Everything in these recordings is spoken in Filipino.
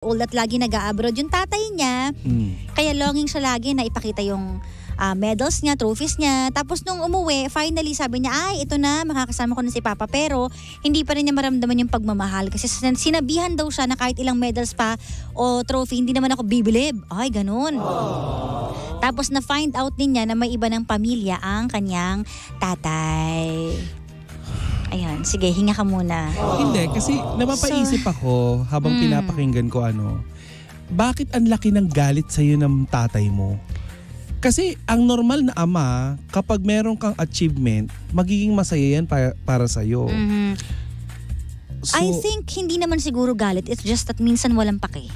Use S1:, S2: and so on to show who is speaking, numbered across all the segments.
S1: old at lagi nag-a-abroad yung tatay niya. Kaya longing siya lagi na ipakita yung medals niya, trophies niya. Tapos nung umuwi, finally sabi niya, ay ito na, makakasama ko na si Papa. Pero hindi pa rin niya maramdaman yung pagmamahal. Kasi sinabihan daw siya na kahit ilang medals pa o trophy, hindi naman ako bibilib. Ay, ganun. Tapos na-find out din niya na may iba ng pamilya ang kanyang tatay. Ayun, sige, hinga ka muna.
S2: Hindi, kasi napapaisip ako habang pinapakinggan ko bakit ang laki ng galit sa'yo ng tatay mo? Kasi ang normal na ama, kapag meron kang achievement, magiging masaya yan para sa'yo. So,
S1: I think hindi naman siguro galit, it's just that minsan walang pake.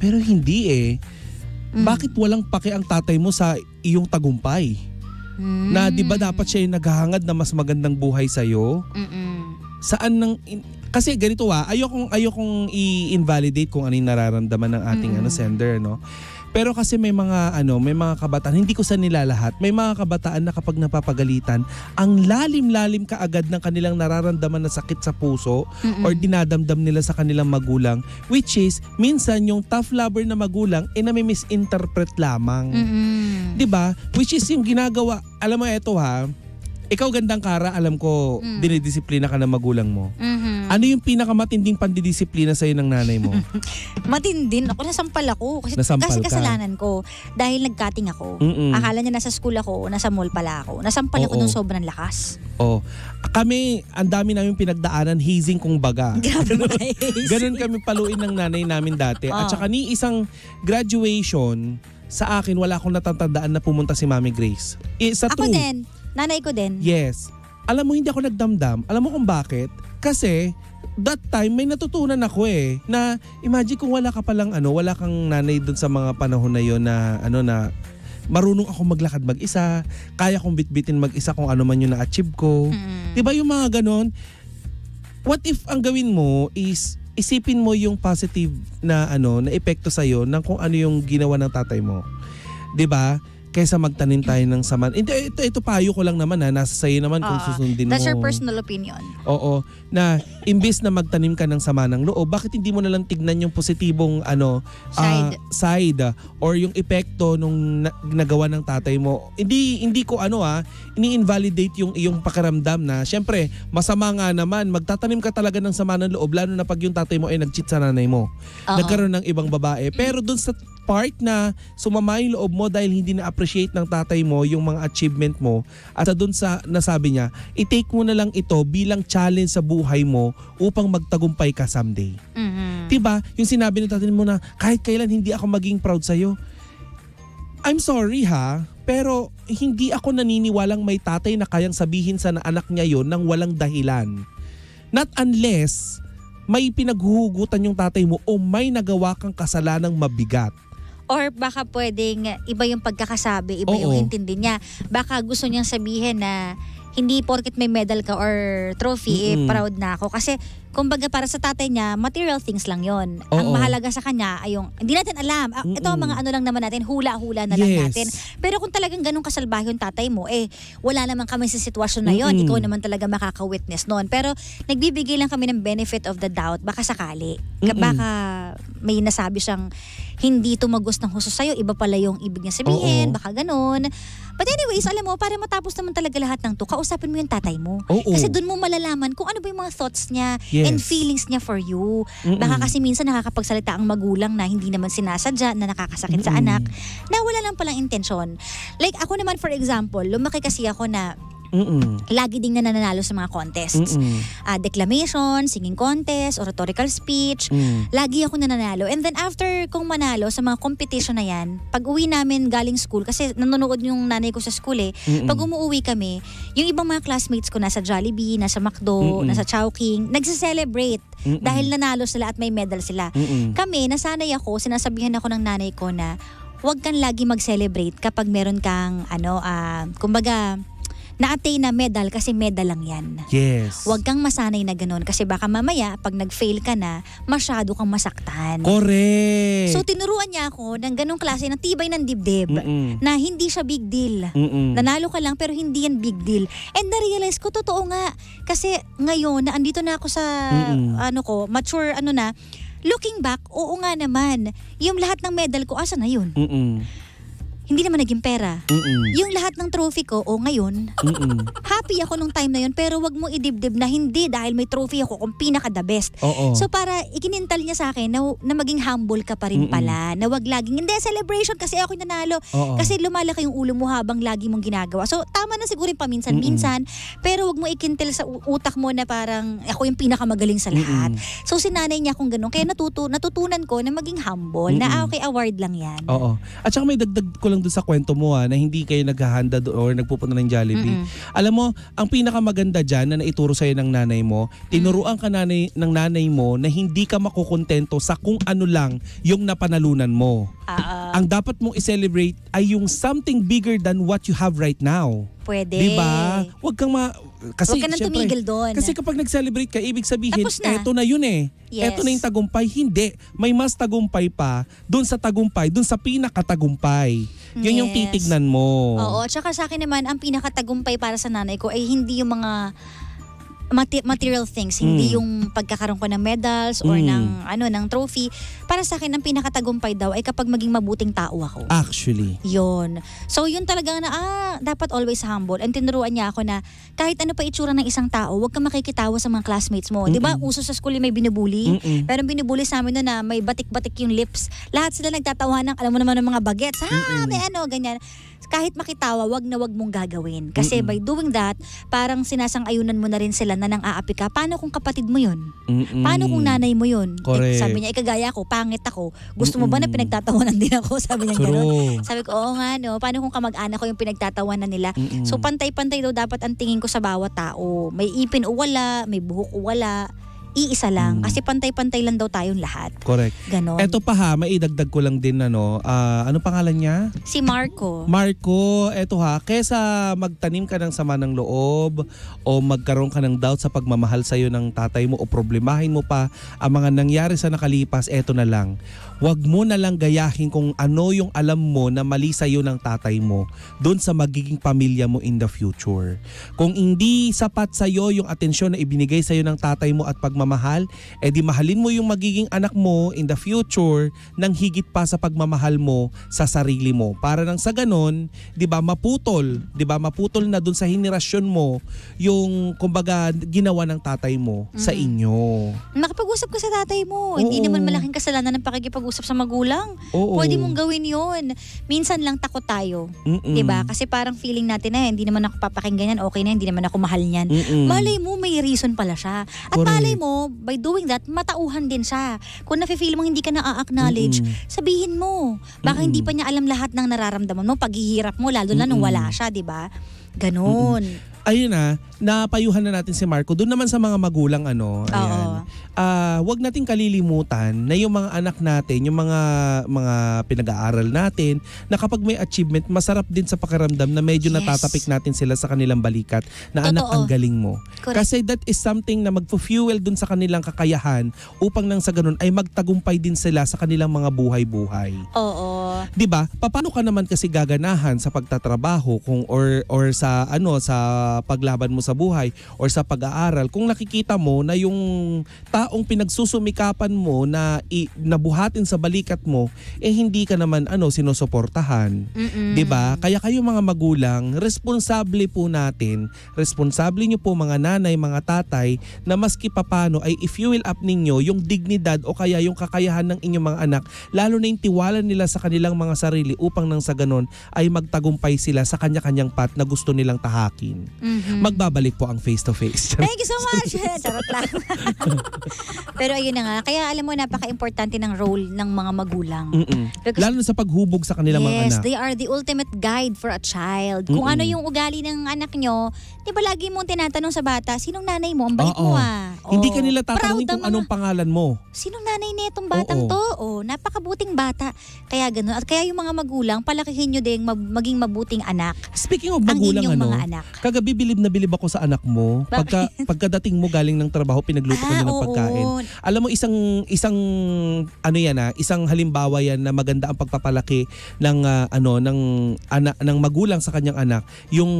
S2: Pero hindi Bakit walang pake ang tatay mo sa iyong tagumpay? Na 'di ba dapat siya yung naghahangad na mas magandang buhay sa iyo? Saan nang kasi ganito ayokong i-invalidate kung ano yung nararamdaman ng ating sender, no? Pero kasi may mga kabataan, hindi ko sa nilalahat, may mga kabataan na kapag napapagalitan, ang lalim-lalim kaagad ng kanilang nararamdaman na sakit sa puso or dinadamdam nila sa kanilang magulang, which is minsan yung tough lover na magulang nami-misinterpret lamang. 'Di ba? Which is yung ginagawa, alam mo ito ikaw gandang Kara, alam ko dinidisiplina ka ng magulang mo. Ano yung pinakamatinding pandidisiplina sa'yo ng nanay mo?
S1: Matindin. Ako, nasampal ako. Kasi kasalanan ko. Dahil nag-cutting ako. Akala niya nasa school ako, nasa mall pala ako. Nasampal ako ng sobrang lakas. Kami, ang dami namin pinagdaanan, hazing kung baga. Ganun kami paluin ng nanay namin dati. At saka ni isang graduation, sa akin, wala akong natatandaan na pumunta si Mami Grace. Ako din. Nanay ko din.
S2: Yes. Alam mo, hindi ako nagdamdam. Alam mo kung bakit? Kasi that time may natutunan ako na imagine kung wala ka palang wala kang nanay doon sa mga panahon na yon na na marunong ako maglakad mag-isa, kaya kong bitbitin mag-isa kung ano man yung na-achieve ko. 'Di ba yung mga ganon? What if ang gawin mo is isipin mo yung positive na na epekto sa iyo ng kung ano yung ginawa ng tatay mo. 'Di ba? Kaysa magtanim tayo ng sama. Ito payo ko lang naman nasa sayo naman kung susundin mo.
S1: That's your personal opinion.
S2: Oo, na imbis na magtanim ka ng sama ng loob, bakit hindi mo na lang tignan yung positibong side or yung epekto nung nagawa ng tatay mo. Hindi ko ini-invalidate yung iyong pakiramdam na syempre masama nga naman, magtatanim ka talaga ng sama ng loob lalo na pag yung tatay mo ay nag-cheat sa nanay mo. Nagkaroon ng ibang babae. Pero dun sa part na sumama yung loob mo dahil hindi na-appreciate ng tatay mo yung mga achievement mo at doon sa nasabi niya, i-take mo na lang ito bilang challenge sa buhay mo upang magtagumpay ka someday. Diba? Yung sinabi ng tatay mo na kahit kailan hindi ako maging proud sa'yo. I'm sorry pero hindi ako naniniwalang may tatay na kayang sabihin sa anak niya yon nang walang dahilan. Not unless may pinaghuhugutan yung tatay mo o may nagawa kang kasalanang mabigat.
S1: Or baka pwedeng iba yung pagkakasabi, iba yung intindi niya. Baka gusto niyang sabihin na hindi porket may medal ka or trophy, proud na ako. Kasi kumbaga para sa tatay niya, material things lang yon. Ang mahalaga sa kanya ay yung, hindi natin alam. Ito mga lang naman natin, hula-hula na lang natin. Pero kung talagang ganun kasalbahe yung tatay mo, wala naman kami sa sitwasyon na yon. Ikaw naman talaga makaka-witness noon. Pero nagbibigay lang kami ng benefit of the doubt, baka sakali. Baka may nasabi siyang hindi tumagos ng husto sa'yo, iba pala yung ibig niya sabihin, baka ganun. But anyways, alam mo, para matapos naman talaga lahat ng to, kausapin mo yung tatay mo. Kasi dun mo malalaman kung ano ba yung mga thoughts niya and feelings niya for you. Baka kasi minsan nakakapagsalita ang magulang na hindi naman sinasadya, na nakakasakit sa anak, na wala lang palang intensyon. Like ako naman, for example, lumaki kasi ako na lagi ding nananalo sa mga contests. Declamation, singing contest, oratorical speech. Lagi ako nananalo. And then after kong manalo sa mga competition na yan, pag uwi namin galing school, kasi nanonood yung nanay ko sa school pag umuwi kami, yung ibang mga classmates ko nasa Jollibee, nasa McDo, nasa Chowking, nagse-celebrate dahil nanalo sila at may medal sila. Kami, nasanay ako, sinasabihan ako ng nanay ko na huwag kang lagi mag-celebrate kapag meron kang kumbaga na-attain na medal kasi medal lang yan.
S2: Yes.
S1: Huwag kang masanay na ganun kasi baka mamaya pag nag-fail ka na, masyado kang masaktan.
S2: Correct.
S1: So tinuruan niya ako ng ganung klase ng tibay ng dibdib na hindi siya big deal. Nanalo ka lang pero hindi yan big deal. And na-realize ko, totoo nga. Kasi ngayon, na andito na ako sa mature na, looking back, oo nga naman. Yung lahat ng medal ko, asa na yun? Hindi naman naging pera. Yung lahat ng trophy ko, ngayon, happy ako nung time na yun, pero wag mo idibdib na hindi dahil may trophy ako kung pinaka-the best. So para ikinintal niya sa akin na maging humble ka pa rin pala, na wag laging, hindi, celebration kasi ako nanalo. Kasi lumalaki yung ulo mo habang lagi mong ginagawa. So tama na siguro yung paminsan-minsan, pero wag mo ikintil sa utak mo na parang ako yung pinakamagaling sa lahat. So sinanay niya akong ganun, kaya natutunan ko na maging humble, na okay, award lang yan.
S2: At saka may dagdag ko lang doon sa kwento mo na hindi kayo naghahanda or nagpupunta ng Jollibee. Alam mo, ang pinakamaganda dyan na naituro sa'yo ng nanay mo, tinuruan ka ng nanay mo na hindi ka makukontento sa kung ano lang yung napanalunan mo. Ang dapat mong i-celebrate ay yung something bigger than what you have right now.
S1: Pwede.
S2: Diba? Huwag kang kasi
S1: huwag ka nang tumigil doon.
S2: Kasi kapag nag-celebrate ka, ibig sabihin,
S1: eto
S2: na yun eh.
S1: Yes.
S2: Eto na yung tagumpay. Hindi. May mas tagumpay pa doon sa tagumpay, doon sa pinakatagumpay. Yun yung titignan mo.
S1: Oo. Tsaka sa akin naman, ang pinakatagumpay para sa nanay ko ay hindi yung mga material things, hindi yung pagkakaroon ko ng medals or ng trophy. Para sa akin ang pinakatagumpay daw ay kapag maging mabuting tao ako.
S2: Actually.
S1: Yun. So yun talaga na dapat always humble. And tinuruan niya ako na kahit ano pa itsura ng isang tao, huwag kang makikitawa sa mga classmates mo. 'Di ba? Uso sa school may binubuli. Pero binubuli sa amin noon na may batik-batik yung lips. Lahat sila nagtatawa ng alam mo naman ng mga bagets. May ganyan. Kahit makitawa, wag na wag mong gagawin. Kasi by doing that, parang sinasang-ayunan mo na rin sila na nang aapi ka. Paano kung kapatid mo yun? Paano kung nanay mo yun? Sabi niya, ikagaya ko, pangit ako. Gusto mo ba na pinagtatawanan din ako? Sabi niya gano'n. Sabi ko, oo nga no. Paano kung kamag-anak ko yung pinagtatawanan nila? So pantay-pantay daw dapat ang tingin ko sa bawat tao. May ipin o wala, may buhok o wala. Iisa lang. Kasi pantay-pantay lang daw tayong lahat.
S2: Correct.
S1: Ganon.
S2: Eto pa maidagdag ko lang din ano pangalan niya?
S1: Si Marco.
S2: Marco, eto kesa magtanim ka ng sama ng loob o magkaroon ka ng doubt sa pagmamahal sa'yo ng tatay mo o problemahin mo pa ang mga nangyari sa nakalipas, eto na lang. Huwag mo na lang gayahin kung ano yung alam mo na mali sa'yo ng tatay mo doon sa magiging pamilya mo in the future. Kung hindi sapat sa'yo yung atensyon na ibinigay sa'yo ng tatay mo at pagmamahal, edi mahalin mo yung magiging anak mo in the future ng higit pa sa pagmamahal mo sa sarili mo. Para nang sa ganon, 'di ba, maputol na doon sa henerasyon mo yung kumbaga ginawa ng tatay mo sa inyo.
S1: Nakapag-usap ka sa tatay mo. Hindi naman malaking kasalanan ng pakikipag-usap sa magulang. Pwede mong gawin 'yon. Minsan lang takot tayo. 'Di ba? Kasi parang feeling natin na hindi naman ako papakinggan yan, okay na, hindi naman ako mahal niyan. Malay mo may reason pala siya. At malay mo, by doing that, matauhan din siya. Kung nafe-feel mo hindi ka na-acknowledge, sabihin mo. Baka hindi pa niya alam lahat ng nararamdaman mo, paghihirap mo, lalo na nung wala siya, di ba? Ganon.
S2: Ayun napayuhan na natin si Marco. Doon naman sa mga magulang ayan. Wag nating kalilimutan na yung mga anak natin, yung mga pinag-aaral natin, na kapag may achievement, masarap din sa pakiramdam na medyo natatapik natin sila sa kanilang balikat na anak, ang galing mo.
S1: Correct.
S2: Kasi that is something na magpo-fuel dun sa kanilang kakayahan upang nang sa ganun ay magtagumpay din sila sa kanilang mga buhay-buhay.
S1: Oo.
S2: 'Di ba? Paano ka naman kasi gaganahan sa pagtatrabaho kung or sa sa paglaban mo sa buhay or sa pag-aaral kung nakikita mo na yung taong pinagsusumikapan mo na nabuhatin sa balikat mo hindi ka naman sinusuportahan. 'Di ba? Kaya kayo mga magulang, responsable po natin, responsable niyo po mga nanay, mga tatay na maski papano ay i-fuel up ninyo yung dignidad o kaya yung kakayahan ng inyong mga anak, lalo na yung tiwala nila sa kanilang mga sarili upang nang sa ganon ay magtagumpay sila sa kanya-kanyang path na gusto nilang tahakin. Magbabalik po ang face to face.
S1: Thank you so much. Charot lang. Pero ayun na nga, kaya alam mo napaka-importante ng role ng mga magulang.
S2: Lalo na sa paghubog sa kanilang mga anak.
S1: Yes, they are the ultimate guide for a child. Kung ano yung ugali ng anak nyo, di ba lagi mong tinatanong sa bata, sinong nanay mo? Ang bait mo
S2: Hindi ka nila tatanungin kung anong pangalan mo.
S1: Sinong nanay na itong batang to? Napakabuting bata. Kaya gano'n. ganun. At kaya yung mga magulang, palakihin nyo din maging mabuting anak.
S2: Speaking of
S1: Ang
S2: magulang,
S1: inyong mga anak.
S2: kagabi bilib na bilib ako sa anak mo. Pagkadating mo galing ng trabaho, pinagluto ko niya ng pagkain. Alam mo, isang halimbawa yan na maganda ang pagpapalaki ng magulang sa kanyang anak, yung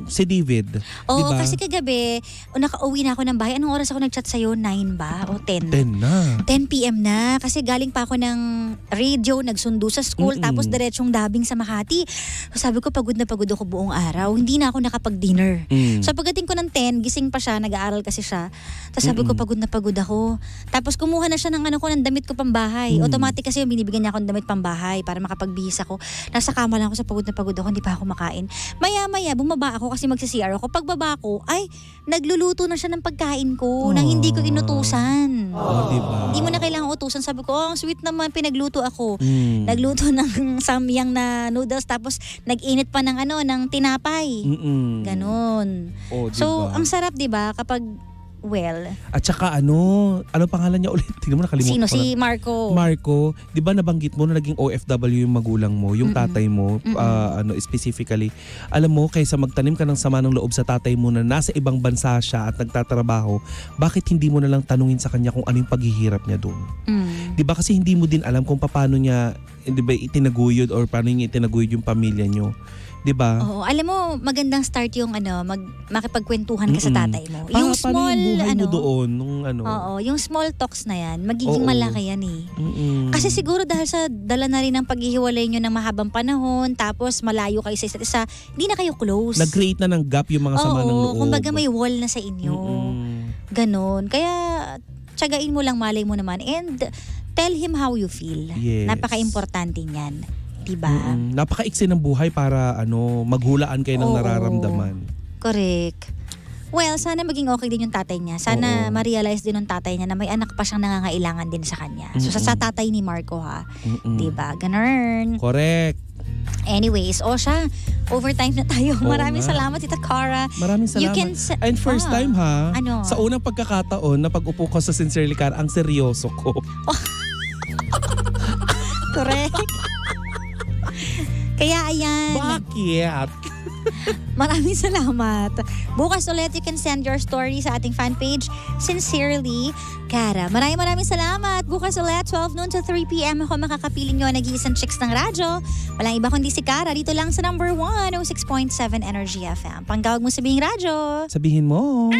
S2: si David.
S1: Oo,
S2: diba?
S1: kasi kagabi, nakauwi na ako ng bahay. Anong oras ako nag-chat sa'yo? 9 ba? O 10?
S2: 10 na.
S1: 10 p.m. na. Kasi galing pa ako ng radio, nagsundo sa school, tapos diretsong dabing sa Makati. So sabi ko, pagod na pagod ako buong araw. Hindi na ako nakapag-dinner. So pagdating ko ng 10, gising pa siya, nag-aaral kasi siya. Tapos sabi ko, pagod na pagod ako. Tapos kumuha na siya ng damit ko pambahay. Automatic kasi yung binibigyan niya ako ng damit pambahay para makapagbihis ako. Nasa kama lang ako sa pagod na pagod ako, hindi pa ako makain. Maya-maya, bumaba ako kasi magsi-CR ako. Pagbaba ko, ay, nagluluto na siya ng pagkain ko nang hindi ko inutusan.
S2: Diba?
S1: Hindi mo na kailangan utusan. Sabi ko, ang sweet naman, pinagluto ako. Nagluto ng samyang na noodles, tapos nag-init pa ng tinapay. Ganon.
S2: Diba?
S1: So, ang sarap, diba, kapag
S2: At saka ano pangalan niya ulit? Tingnan mo, nakalimutan
S1: sino?
S2: ko na.
S1: Si Marco.
S2: Marco, 'di ba nabanggit mo na naging OFW yung magulang mo, yung tatay mo, specifically. Alam mo, kaysa magtanim ka ng sama ng loob sa tatay mo na nasa ibang bansa siya at nagtatrabaho, bakit hindi mo na lang tanungin sa kanya kung ano yung paghihirap niya doon? 'Di ba kasi hindi mo din alam kung paano niya, 'di ba, itinaguyod or paano niya itinaguyod yung pamilya niyo. 'Di ba?
S1: Oo, alam mo, magandang start yung makipagkwentuhan ka sa tatay mo. Yung small
S2: yung buhay mo doon nung
S1: Oo, yung small talks na yan, magiging malaki yan eh. Kasi siguro dahil sa dala na rin ng paghihiwalay nyo ng mahabang panahon, tapos malayo kayo sa isa't isa, hindi na kayo close.
S2: Nag-create na ng gap yung mga sama ng loob.
S1: Kumbaga may wall na sa inyo. Ganon. Kaya tiyagain mo lang, malay mo naman, and tell him how you feel.
S2: Yes.
S1: Napaka-importante niyan. Diba?
S2: Napaka-iksi ng buhay para maghulaan kayo ng nararamdaman.
S1: Correct. Well, sana maging okay din yung tatay niya. Sana ma-realize din ng tatay niya na may anak pa siyang nangangailangan din sa kanya. So sa tatay ni Marco ha. Diba? Ganun.
S2: Correct.
S1: Anyways, siya, overtime na tayo. Maraming salamat, Tita Cara.
S2: Maraming salamat. And first time ha, sa unang pagkakataon na pag-upo ko sa Sincerely Cara, ang seryoso ko.
S1: Correct. Kaya ayan.
S2: Bakit?
S1: Maraming salamat. Bukas ulit, you can send your story sa ating fan page, Sincerely Cara. Maraming salamat. Bukas ulit, 12 noon to 3 p.m. Ako makakapiling nyo, nag-iisang chicks ng radyo. Walang iba kundi si Cara. Dito lang sa number 1, 06.7 Energy FM. Panggawag mo sabihing radyo.
S2: Sabihin mo.